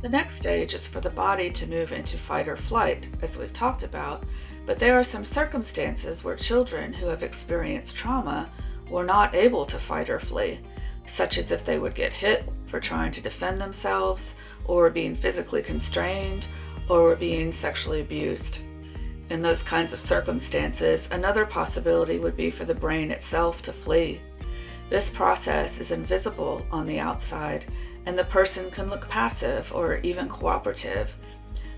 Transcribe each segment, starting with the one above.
The next stage is for the body to move into fight or flight, as we've talked about, but there are some circumstances where children who have experienced trauma were not able to fight or flee, such as if they would get hit for trying to defend themselves, or being physically constrained, or being sexually abused. In those kinds of circumstances, another possibility would be for the brain itself to flee. This process is invisible on the outside, and the person can look passive or even cooperative.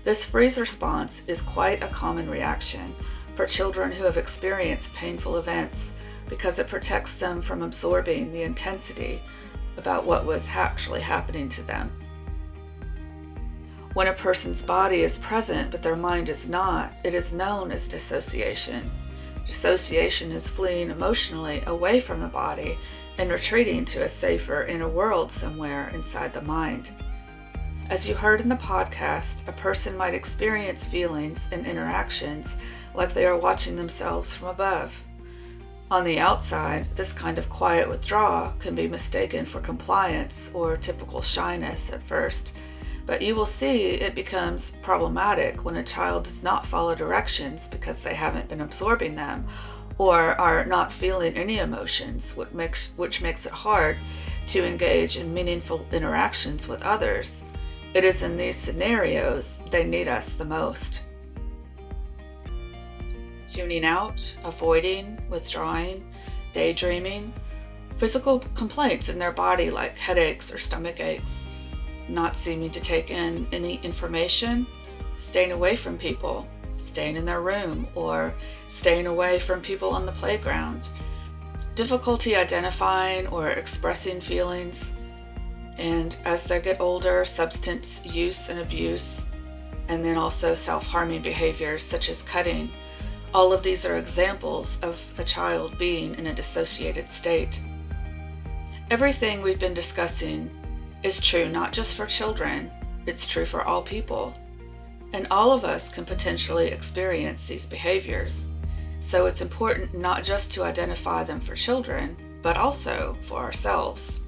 This freeze response is quite a common reaction for children who have experienced painful events because it protects them from absorbing the intensity about what was actually happening to them. When a person's body is present but their mind is not, it is known as dissociation. Dissociation is fleeing emotionally away from the body and retreating to a safer inner world somewhere inside the mind. As you heard in the podcast, a person might experience feelings and interactions like they are watching themselves from above. On the outside, this kind of quiet withdrawal can be mistaken for compliance or typical shyness at first, but you will see it becomes problematic when a child does not follow directions because they haven't been absorbing them or are not feeling any emotions, which makes it hard to engage in meaningful interactions with others. It is in these scenarios they need us the most. Tuning out, avoiding, withdrawing, daydreaming, physical complaints in their body like headaches or stomach aches, not seeming to take in any information, staying away from people, staying in their room, or staying away from people on the playground, difficulty identifying or expressing feelings, and as they get older, substance use and abuse, and then also self-harming behaviors such as cutting. All of these are examples of a child being in a dissociated state. Everything we've been discussing is true not just for children, it's true for all people. And all of us can potentially experience these behaviors. So it's important not just to identify them for children, but also for ourselves.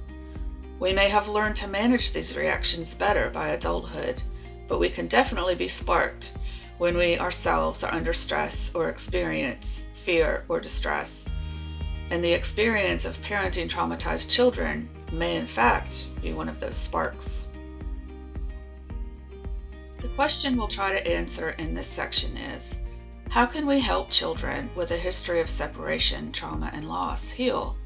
We may have learned to manage these reactions better by adulthood, but we can definitely be sparked when we ourselves are under stress or experience fear or distress. And the experience of parenting traumatized children may in fact be one of those sparks. The question we'll try to answer in this section is, how can we help children with a history of separation, trauma, and loss heal?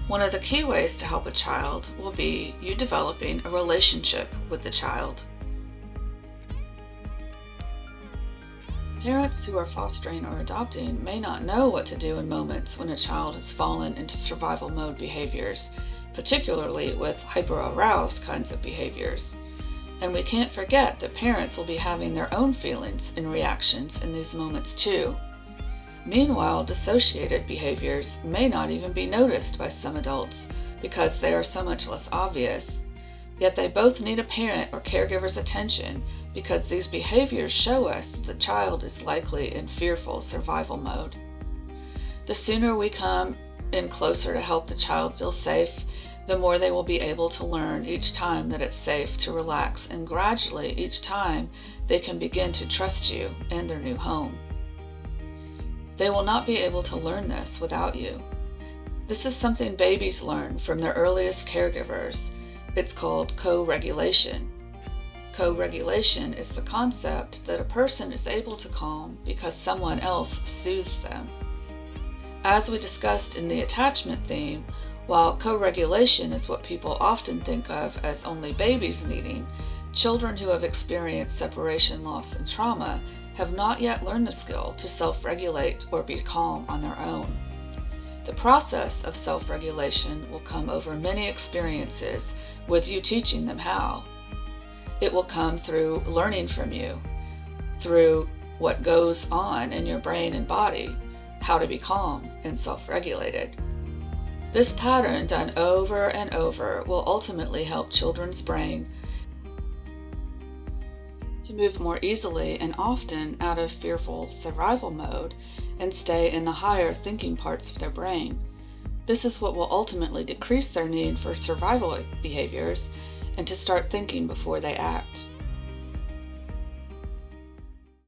One of the key ways to help a child will be you developing a relationship with the child. Parents who are fostering or adopting may not know what to do in moments when a child has fallen into survival mode behaviors, particularly with hyper-aroused kinds of behaviors. And we can't forget that parents will be having their own feelings and reactions in these moments too. Meanwhile, dissociated behaviors may not even be noticed by some adults because they are so much less obvious. Yet they both need a parent or caregiver's attention because these behaviors show us the child is likely in fearful survival mode. The sooner we come in closer to help the child feel safe, the more they will be able to learn each time that it's safe to relax, and gradually each time they can begin to trust you and their new home. They will not be able to learn this without you. This is something babies learn from their earliest caregivers. It's called co-regulation. Co-regulation is the concept that a person is able to calm because someone else soothes them. As we discussed in the attachment theme, while co-regulation is what people often think of as only babies needing, children who have experienced separation, loss, and trauma have not yet learned the skill to self-regulate or be calm on their own. The process of self-regulation will come over many experiences with you teaching them how. It will come through learning from you, through what goes on in your brain and body, how to be calm and self-regulated. This pattern done over and over will ultimately help children's brain to move more easily and often out of fearful survival mode and stay in the higher thinking parts of their brain. This is what will ultimately decrease their need for survival behaviors and to start thinking before they act.